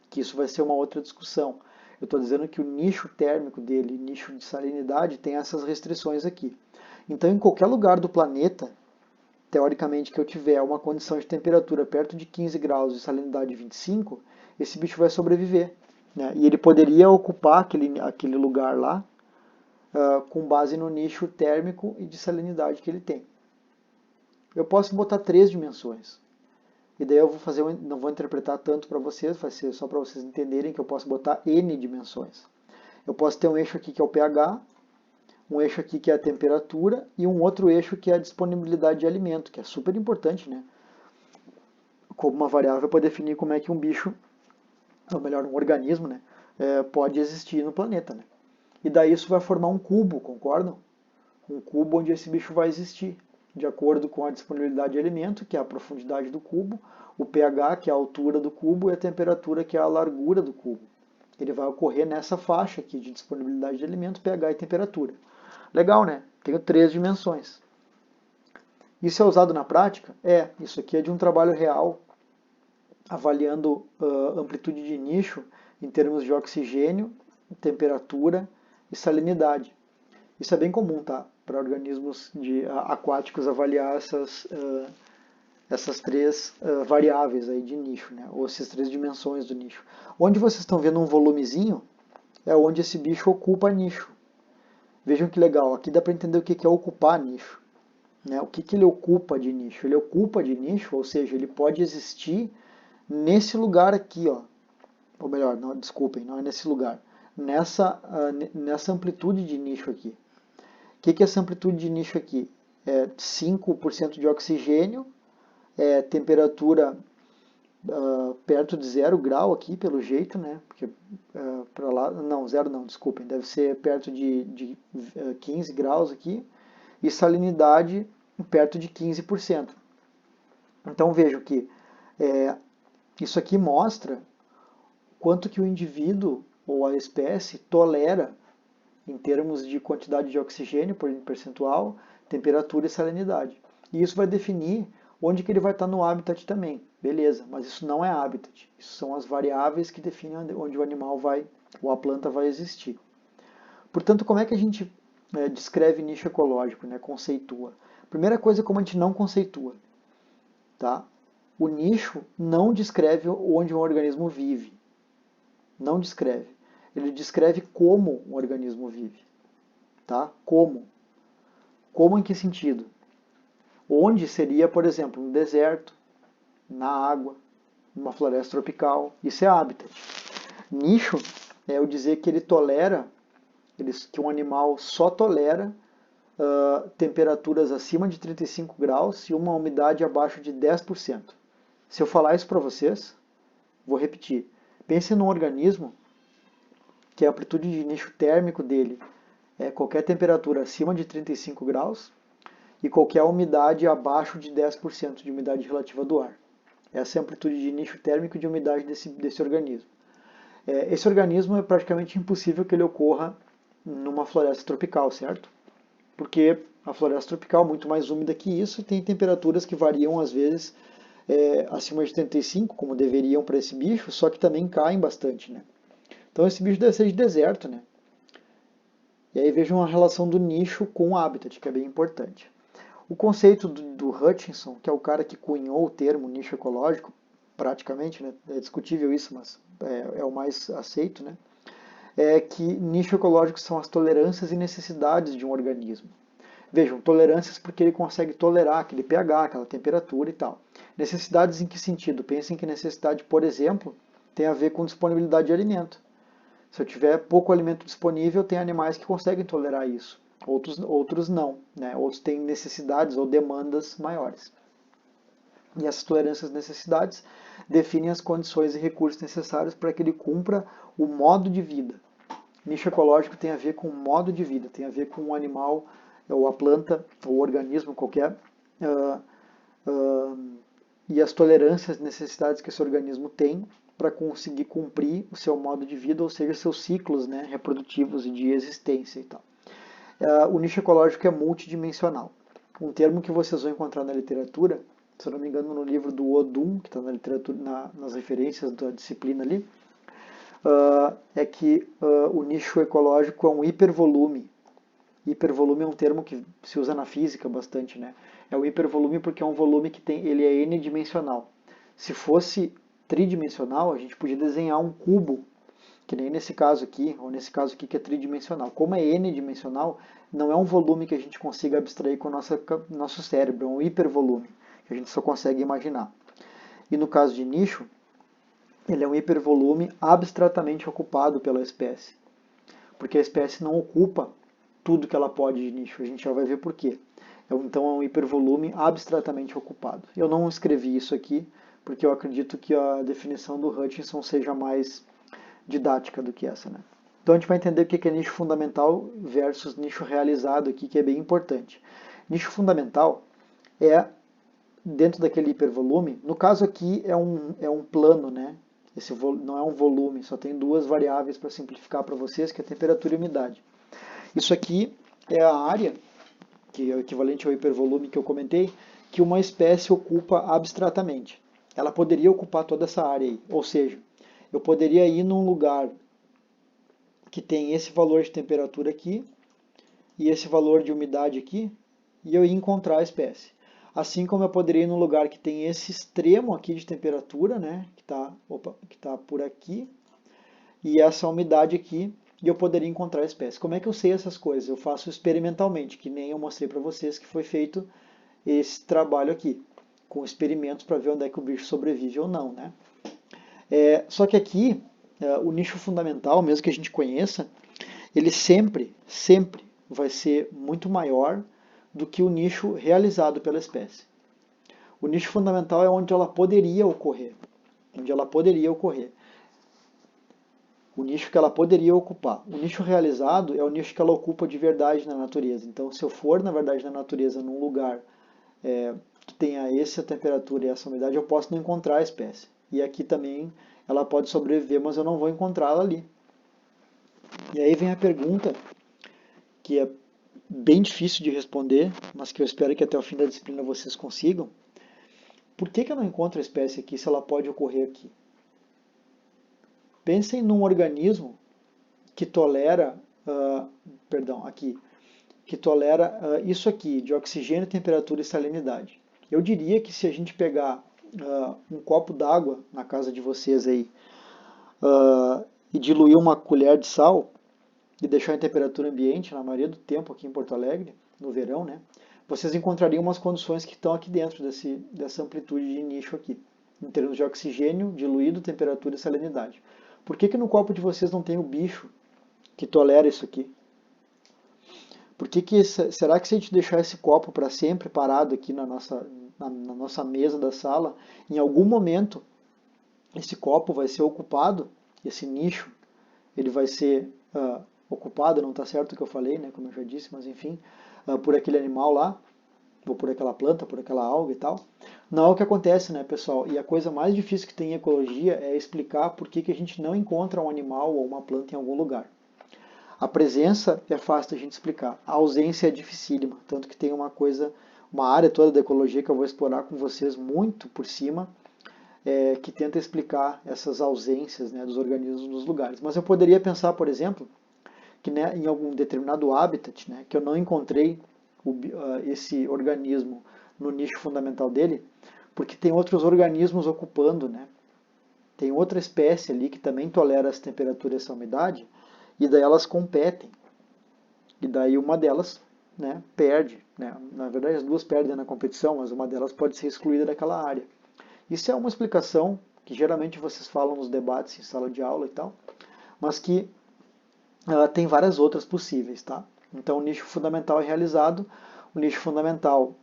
S1: que isso vai ser uma outra discussão. Eu estou dizendo que o nicho térmico dele, nicho de salinidade, tem essas restrições aqui. Então, em qualquer lugar do planeta, teoricamente, que eu tiver uma condição de temperatura perto de 15 graus e salinidade de 25, esse bicho vai sobreviver, né? E ele poderia ocupar aquele lugar lá com base no nicho térmico e de salinidade que ele tem. Eu posso botar 3 dimensões. E daí eu vou fazer, não vou interpretar tanto para vocês, vai ser só para vocês entenderem que eu posso botar N dimensões. Eu posso ter um eixo aqui que é o pH, um eixo aqui que é a temperatura e um outro eixo que é a disponibilidade de alimento, que é super importante, né? Como uma variável para definir como é que um bicho, ou melhor, um organismo, né, pode existir no planeta, né? E daí isso vai formar um cubo, concordam? Um cubo onde esse bicho vai existir, de acordo com a disponibilidade de alimento, que é a profundidade do cubo, o pH, que é a altura do cubo, e a temperatura, que é a largura do cubo. Ele vai ocorrer nessa faixa aqui de disponibilidade de alimento, pH e temperatura. Legal, né? Tenho 3 dimensões. Isso é usado na prática? Isso aqui é de um trabalho real, avaliando amplitude de nicho em termos de oxigênio, temperatura e salinidade. Isso é bem comum, tá? Para organismos aquáticos avaliar essas três variáveis aí de nicho, né? Ou essas três dimensões do nicho. Onde vocês estão vendo um volumezinho é onde esse bicho ocupa nicho. Vejam que legal, aqui dá para entender o que é ocupar nicho. Né? O que ele ocupa de nicho? Ele ocupa de nicho, ou seja, ele pode existir nesse lugar aqui, ó. Ou melhor, não, desculpem, não é nesse lugar. Nessa amplitude de nicho aqui. O que é essa amplitude de nicho aqui? É 5% de oxigênio, temperatura perto de 0 grau aqui, pelo jeito, né? Porque para lá, não, 0 não, desculpem, deve ser perto de 15 graus aqui, e salinidade perto de 15%. Então vejo que isso aqui mostra quanto que o indivíduo ou a espécie tolera em termos de quantidade de oxigênio por percentual, temperatura e salinidade. E isso vai definir onde que ele vai estar no habitat também. Beleza, mas isso não é habitat. Isso são as variáveis que definem onde o animal vai, ou a planta vai existir. Portanto, como é que a gente descreve nicho ecológico, né? Conceitua? Primeira coisa, como a gente não conceitua. Tá? O nicho não descreve onde um organismo vive. Não descreve. Ele descreve como um organismo vive. Tá? Como? Como em que sentido? Onde seria, por exemplo, no deserto, na água, numa floresta tropical. Isso é habitat. Nicho é eu dizer que ele tolera, que um animal só tolera temperaturas acima de 35 graus e uma umidade abaixo de 10%. Se eu falar isso para vocês, vou repetir. Pense num organismo que a amplitude de nicho térmico dele é qualquer temperatura acima de 35 graus e qualquer umidade abaixo de 10% de umidade relativa do ar. Essa é a amplitude de nicho térmico e de umidade desse organismo. Esse organismo é praticamente impossível que ele ocorra numa floresta tropical, certo? Porque a floresta tropical é muito mais úmida que isso e tem temperaturas que variam às vezes acima de 35, como deveriam para esse bicho, só que também caem bastante, né? Então esse bicho deve ser de deserto, né? E aí vejam a relação do nicho com o habitat, que é bem importante. O conceito do Hutchinson, que é o cara que cunhou o termo nicho ecológico, praticamente, né? É discutível isso, mas é o mais aceito, né? É que nicho ecológico são as tolerâncias e necessidades de um organismo. Vejam, tolerâncias porque ele consegue tolerar aquele pH, aquela temperatura e tal. Necessidades em que sentido? Pensem que necessidade, por exemplo, tem a ver com disponibilidade de alimento. Se eu tiver pouco alimento disponível, tem animais que conseguem tolerar isso. Outros não, né? Outros têm necessidades ou demandas maiores. E essas tolerâncias e necessidades definem as condições e recursos necessários para que ele cumpra o modo de vida. Nicho ecológico tem a ver com o modo de vida, tem a ver com o animal, ou a planta, ou o organismo qualquer, e as tolerâncias e necessidades que esse organismo tem para conseguir cumprir o seu modo de vida, ou seja, seus ciclos, né, reprodutivos e de existência e tal. O nicho ecológico é multidimensional. Um termo que vocês vão encontrar na literatura, se eu não me engano no livro do Odum, que está na literatura, nas referências da disciplina ali, é que o nicho ecológico é um hipervolume. Hipervolume é um termo que se usa na física bastante, né? É o hipervolume porque é um volume que ele é n-dimensional. Se fosse tridimensional, a gente podia desenhar um cubo, que nem nesse caso aqui, ou nesse caso aqui que é tridimensional. Como é n-dimensional, não é um volume que a gente consiga abstrair com o nosso cérebro, é um hipervolume, que a gente só consegue imaginar. E no caso de nicho, ele é um hipervolume abstratamente ocupado pela espécie, porque a espécie não ocupa tudo que ela pode de nicho. A gente já vai ver por quê. Então é um hipervolume abstratamente ocupado. Eu não escrevi isso aqui, porque eu acredito que a definição do Hutchinson seja mais didática do que essa, né? Então a gente vai entender o que é nicho fundamental versus nicho realizado aqui, que é bem importante. Nicho fundamental é dentro daquele hipervolume. No caso aqui é um plano, né? Esse não é um volume, só tem duas variáveis para simplificar para vocês, que é temperatura e umidade. Isso aqui é a área, que é o equivalente ao hipervolume que eu comentei, que uma espécie ocupa abstratamente. Ela poderia ocupar toda essa área aí, ou seja, eu poderia ir num lugar que tem esse valor de temperatura aqui e esse valor de umidade aqui, e eu ia encontrar a espécie. Assim como eu poderia ir num lugar que tem esse extremo aqui de temperatura, né, que tá por aqui, e essa umidade aqui, e eu poderia encontrar a espécie. Como é que eu sei essas coisas? Eu faço experimentalmente, que nem eu mostrei para vocês que foi feito esse trabalho aqui, com experimentos para ver onde é que o bicho sobrevive ou não, né? Só que aqui, o nicho fundamental, mesmo que a gente conheça, ele sempre vai ser muito maior do que o nicho realizado pela espécie. O nicho fundamental é onde ela poderia ocorrer, onde ela poderia ocorrer. O nicho que ela poderia ocupar. O nicho realizado é o nicho que ela ocupa de verdade na natureza. Então, se eu for, na verdade, na natureza, num lugar que tenha essa temperatura e essa umidade, eu posso não encontrar a espécie. E aqui também ela pode sobreviver, mas eu não vou encontrá-la ali. E aí vem a pergunta, que é bem difícil de responder, mas que eu espero que até o fim da disciplina vocês consigam. Por que eu não encontro a espécie aqui se ela pode ocorrer aqui? Pensem num organismo que tolera, aqui, que tolera isso aqui, de oxigênio, temperatura e salinidade. Eu diria que se a gente pegar um copo d'água na casa de vocês aí e diluir uma colher de sal e deixar em temperatura ambiente, na maioria do tempo aqui em Porto Alegre, no verão, né, vocês encontrariam umas condições que estão aqui dentro dessa amplitude de nicho aqui, em termos de oxigênio, diluído, temperatura e salinidade. Por que no copo de vocês não tem o bicho que tolera isso aqui? Será que se a gente deixar esse copo para sempre parado aqui na nossa mesa da sala, em algum momento esse copo vai ser ocupado, esse nicho, ele vai ser ocupado, não está certo o que eu falei, né, como eu já disse, mas enfim, por aquele animal lá, ou por aquela planta, por aquela alga e tal. Não é o que acontece, né, pessoal? E a coisa mais difícil que tem em ecologia é explicar por que a gente não encontra um animal ou uma planta em algum lugar. A presença é fácil de a gente explicar, a ausência é dificílima, tanto que tem uma área toda da ecologia que eu vou explorar com vocês muito por cima, que tenta explicar essas ausências, né, dos organismos nos lugares. Mas eu poderia pensar, por exemplo, que, né, em algum determinado habitat, né, que eu não encontrei esse organismo no nicho fundamental dele, porque tem outros organismos ocupando, né? Tem outra espécie ali que também tolera essa temperatura e essa umidade, e daí elas competem. E daí uma delas, né, perde. Né? Na verdade, as duas perdem na competição, mas uma delas pode ser excluída daquela área. Isso é uma explicação que geralmente vocês falam nos debates em sala de aula e tal, mas que tem várias outras possíveis, tá? Então, o nicho fundamental é realizado. O nicho fundamental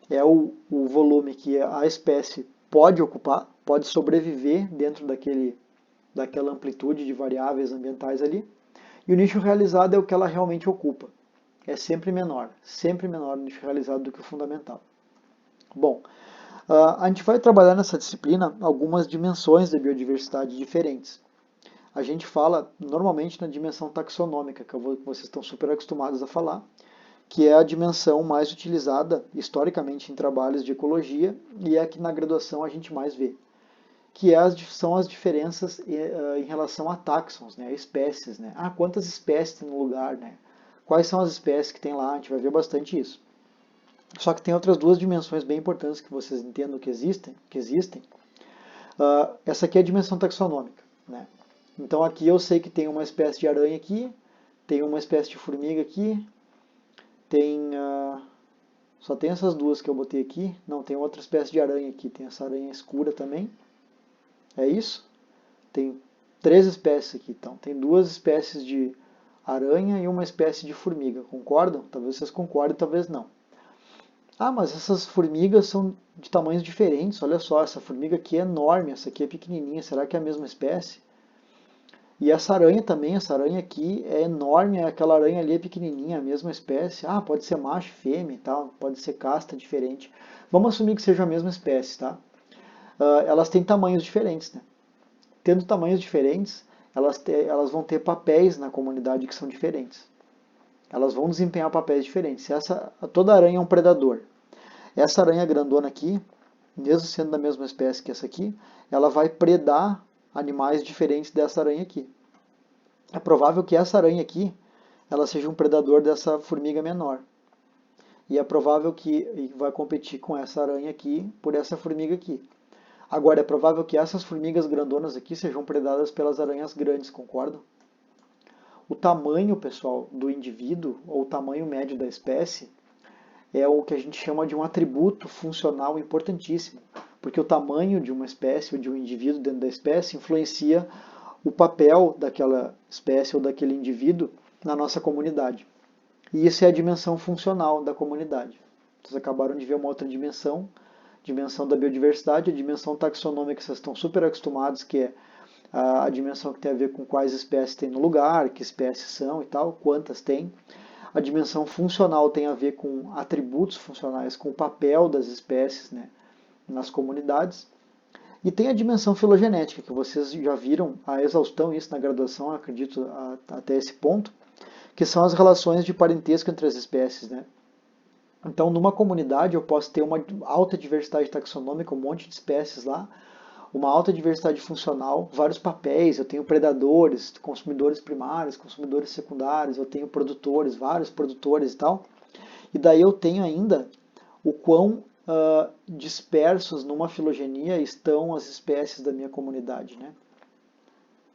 S1: é o volume que a espécie pode ocupar, pode sobreviver dentro daquela amplitude de variáveis ambientais ali. E o nicho realizado é o que ela realmente ocupa. É sempre menor o nicho realizado do que o fundamental. Bom, a gente vai trabalhar nessa disciplina algumas dimensões da biodiversidade diferentes. A gente fala normalmente na dimensão taxonômica, que vocês estão super acostumados a falar, que é a dimensão mais utilizada historicamente em trabalhos de ecologia e é a que na graduação a gente mais vê, que são as diferenças em relação a táxons, né, espécies. Né? Quantas espécies tem no lugar? Né? Quais são as espécies que tem lá? A gente vai ver bastante isso. Só que tem outras duas dimensões bem importantes que vocês entendam que existem. Essa aqui é a dimensão taxonômica. Né? Então aqui eu sei que tem uma espécie de aranha aqui, tem uma espécie de formiga aqui, só tem essas duas que eu botei aqui. Não, tem outra espécie de aranha aqui, tem essa aranha escura também. É isso? Tem 3 espécies aqui, então. Tem 2 espécies de aranha e uma espécie de formiga. Concordam? Talvez vocês concordem, talvez não. Mas essas formigas são de tamanhos diferentes. Olha só, essa formiga aqui é enorme, essa aqui é pequenininha. Será que é a mesma espécie? E essa aranha também, essa aranha aqui é enorme, aquela aranha ali é pequenininha, a mesma espécie. Pode ser macho, fêmea e tal, pode ser casta diferente. Vamos assumir que seja a mesma espécie, tá? Elas têm tamanhos diferentes, né? Tendo tamanhos diferentes, elas vão ter papéis na comunidade que são diferentes. Elas vão desempenhar papéis diferentes. Toda aranha é um predador. Essa aranha grandona aqui, mesmo sendo da mesma espécie que essa aqui, ela vai predar animais diferentes dessa aranha aqui. É provável que essa aranha aqui, ela seja um predador dessa formiga menor. E é provável que vai competir com essa aranha aqui por essa formiga aqui. Agora, é provável que essas formigas grandonas aqui sejam predadas pelas aranhas grandes, concordam? O tamanho, pessoal, do indivíduo, ou o tamanho médio da espécie, é o que a gente chama de um atributo funcional importantíssimo, porque o tamanho de uma espécie ou de um indivíduo dentro da espécie influencia o papel daquela espécie ou daquele indivíduo na nossa comunidade. E isso é a dimensão funcional da comunidade. Vocês acabaram de ver uma outra dimensão, dimensão da biodiversidade, a dimensão taxonômica, vocês estão super acostumados, que é a dimensão que tem a ver com quais espécies tem no lugar, que espécies são e tal, quantas tem. A dimensão funcional tem a ver com atributos funcionais, com o papel das espécies, né, nas comunidades. E tem a dimensão filogenética, que vocês já viram a exaustão isso na graduação, acredito, até esse ponto, que são as relações de parentesco entre as espécies, né? Então, numa comunidade, eu posso ter uma alta diversidade taxonômica, um monte de espécies lá, uma alta diversidade funcional, vários papéis, eu tenho predadores, consumidores primários, consumidores secundários, eu tenho produtores, vários produtores e tal. E daí eu tenho ainda o quão dispersos numa filogenia estão as espécies da minha comunidade, né?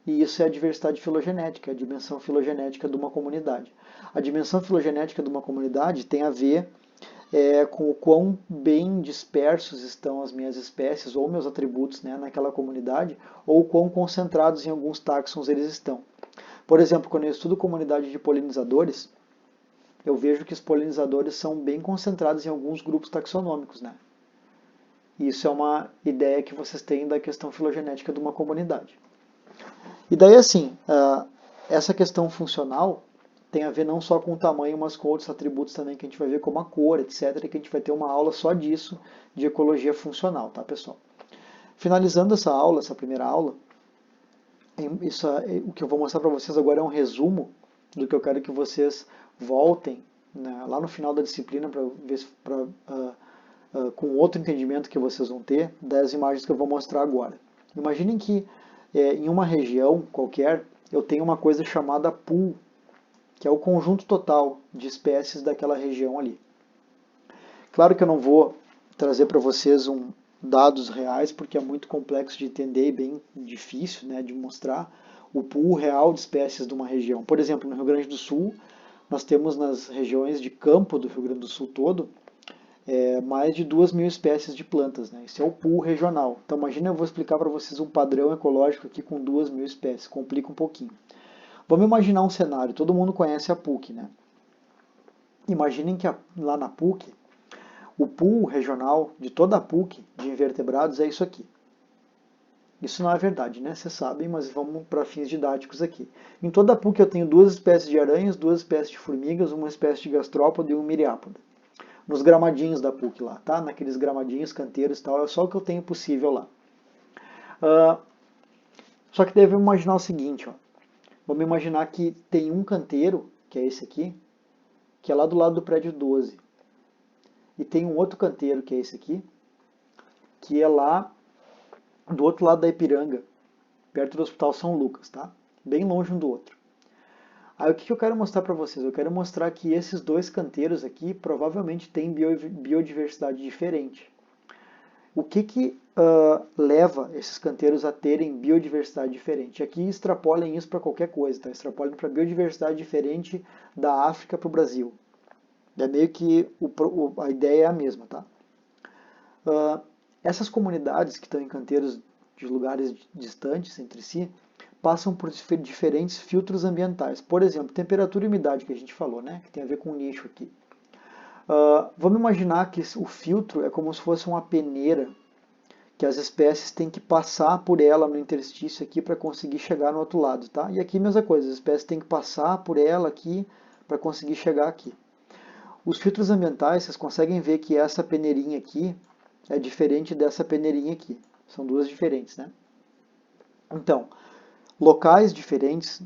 S1: E isso é a diversidade filogenética, a dimensão filogenética de uma comunidade. A dimensão filogenética de uma comunidade tem a ver com o quão bem dispersos estão as minhas espécies ou meus atributos, né, naquela comunidade, ou o quão concentrados em alguns táxons eles estão. Por exemplo, quando eu estudo comunidade de polinizadores, eu vejo que os polinizadores são bem concentrados em alguns grupos taxonômicos, né? Isso é uma ideia que vocês têm da questão filogenética de uma comunidade. E daí, assim, essa questão funcional tem a ver não só com o tamanho, mas com outros atributos também que a gente vai ver, como a cor, etc., que a gente vai ter uma aula só disso, de ecologia funcional, tá, pessoal? Finalizando essa aula, essa primeira aula, o que eu vou mostrar para vocês agora é um resumo do que eu quero que vocês voltem, né, lá no final da disciplina, para ver com outro entendimento que vocês vão ter das imagens que eu vou mostrar agora. Imaginem que em uma região qualquer eu tenho uma coisa chamada pool, que é o conjunto total de espécies daquela região ali. Claro que eu não vou trazer para vocês dados reais, porque é muito complexo de entender e bem difícil, né, de mostrar o pool real de espécies de uma região. Por exemplo, no Rio Grande do Sul, nós temos nas regiões de campo do Rio Grande do Sul todo, mais de 2.000 espécies de plantas, né? Esse é o pool regional. Então imagina, eu vou explicar para vocês um padrão ecológico aqui com 2.000 espécies, complica um pouquinho. Vamos imaginar um cenário, todo mundo conhece a PUC, né? Imaginem que lá na PUC, o pool regional de toda a PUC de invertebrados é isso aqui. Isso não é verdade, né? Vocês sabem, mas vamos para fins didáticos aqui. Em toda a PUC eu tenho 2 espécies de aranhas, 2 espécies de formigas, uma espécie de gastrópoda e um miriápoda. Nos gramadinhos da PUC lá, tá? Naqueles gramadinhos, canteiros e tal, é só o que eu tenho possível lá. Só que devemos imaginar o seguinte, ó. Vamos imaginar que tem um canteiro, que é esse aqui, que é lá do lado do prédio 12. E tem um outro canteiro, que é esse aqui, que é lá do outro lado da Ipiranga, perto do Hospital São Lucas, tá? Bem longe um do outro. Aí o que eu quero mostrar para vocês? Eu quero mostrar que esses 2 canteiros aqui provavelmente têm biodiversidade diferente. O que leva esses canteiros a terem biodiversidade diferente? Aqui extrapolem isso para qualquer coisa, tá? Extrapolem para biodiversidade diferente da África para o Brasil. É meio que a ideia é a mesma, tá? Essas comunidades que estão em canteiros de lugares distantes entre si passam por diferentes filtros ambientais. Por exemplo, temperatura e umidade que a gente falou, né? Que tem a ver com o nicho aqui. Vamos imaginar que o filtro é como se fosse uma peneira que as espécies têm que passar por ela no interstício aqui para conseguir chegar no outro lado, tá? E aqui a mesma coisa, as espécies têm que passar por ela aqui para conseguir chegar aqui. Os filtros ambientais, vocês conseguem ver que essa peneirinha aqui é diferente dessa peneirinha aqui. São 2 diferentes, né? Então, locais diferentes,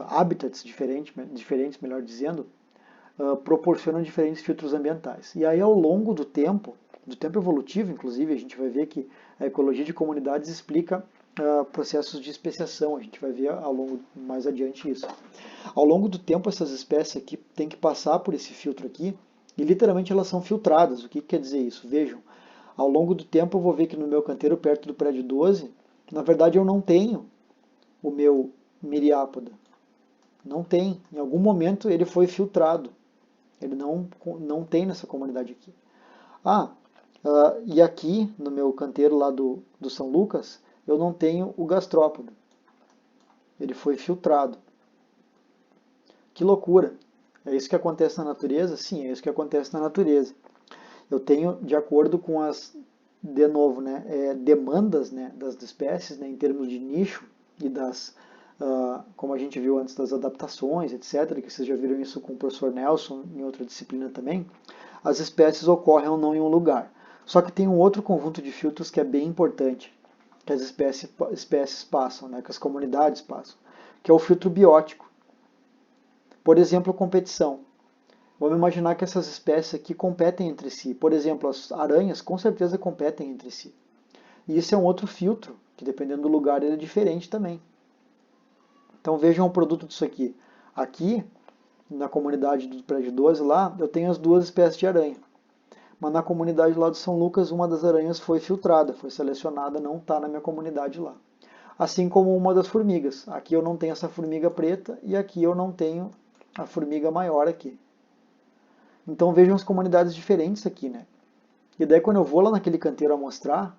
S1: habitats diferentes, melhor dizendo, proporcionam diferentes filtros ambientais. E aí, ao longo do tempo evolutivo, inclusive, a gente vai ver que a ecologia de comunidades explica processos de especiação, a gente vai ver mais adiante isso. Ao longo do tempo, essas espécies aqui têm que passar por esse filtro aqui, e literalmente elas são filtradas. O que quer dizer isso? Vejam, ao longo do tempo eu vou ver que no meu canteiro, perto do prédio 12, na verdade eu não tenho o meu miriápoda. Não tem. Em algum momento ele foi filtrado. Ele não tem nessa comunidade aqui. E aqui no meu canteiro lá do São Lucas, eu não tenho o gastrópodo. Ele foi filtrado. Que loucura! É isso que acontece na natureza? Sim, é isso que acontece na natureza. Eu tenho, de acordo com as, de novo, né, demandas, né, das espécies, né, em termos de nicho e das, como a gente viu antes, das adaptações, etc., que vocês já viram isso com o professor Nelson em outra disciplina também, as espécies ocorrem ou não em um lugar. Só que tem um outro conjunto de filtros que é bem importante, que as espécies passam, né, que as comunidades passam, que é o filtro biótico. Por exemplo, competição. Vamos imaginar que essas espécies aqui competem entre si. Por exemplo, as aranhas com certeza competem entre si. E isso é um outro filtro, que dependendo do lugar ele é diferente também. Então vejam o produto disso aqui. Aqui, na comunidade do prédio 12 lá, eu tenho as duas espécies de aranha. Mas na comunidade lá de São Lucas, uma das aranhas foi filtrada, foi selecionada, não está na minha comunidade lá. Assim como uma das formigas. Aqui eu não tenho essa formiga preta e aqui eu não tenho a formiga maior aqui. Então vejam as comunidades diferentes aqui, né? E daí quando eu vou lá naquele canteiro amostrar,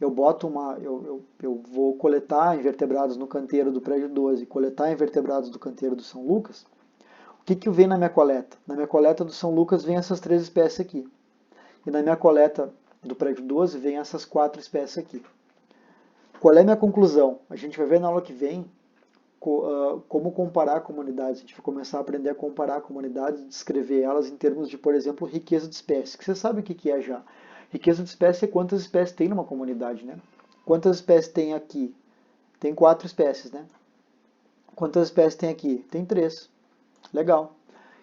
S1: eu vou coletar invertebrados no canteiro do prédio 12, coletar invertebrados do canteiro do São Lucas. O que vem na minha coleta? Na minha coleta do São Lucas vem essas 3 espécies aqui. E na minha coleta do prédio 12 vem essas 4 espécies aqui. Qual é a minha conclusão? A gente vai ver na aula que vem como comparar comunidades. A gente vai começar a aprender a comparar comunidades e descrever elas em termos de, por exemplo, riqueza de espécies. Que você sabe o que é já. Riqueza de espécies é quantas espécies tem numa comunidade, né? Quantas espécies tem aqui? Tem 4 espécies, né? Quantas espécies tem aqui? Tem 3. Legal.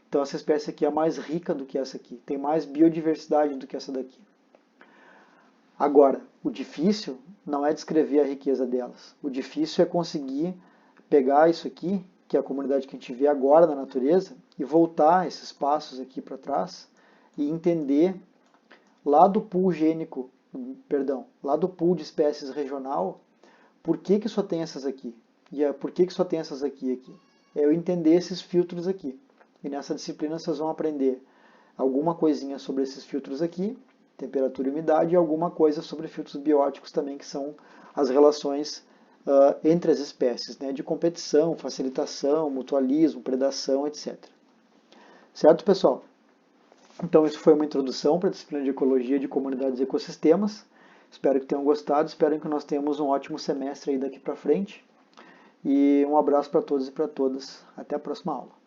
S1: Então essa espécie aqui é mais rica do que essa aqui. Tem mais biodiversidade do que essa daqui. Agora, o difícil não é descrever a riqueza delas. O difícil é conseguir pegar isso aqui, que é a comunidade que a gente vê agora na natureza, e voltar esses passos aqui para trás e entender lá do pool gênico, lá do pool de espécies regional, por que só tem essas aqui? E por que só tem essas aqui? É eu entender esses filtros aqui. E nessa disciplina vocês vão aprender alguma coisinha sobre esses filtros aqui, temperatura e umidade, e alguma coisa sobre filtros bióticos também, que são as relações entre as espécies, né, de competição, facilitação, mutualismo, predação, etc. Certo, pessoal? Então, isso foi uma introdução para a disciplina de Ecologia de Comunidades e Ecossistemas. Espero que tenham gostado, espero que nós tenhamos um ótimo semestre aí daqui para frente. E um abraço para todos e para todas. Até a próxima aula.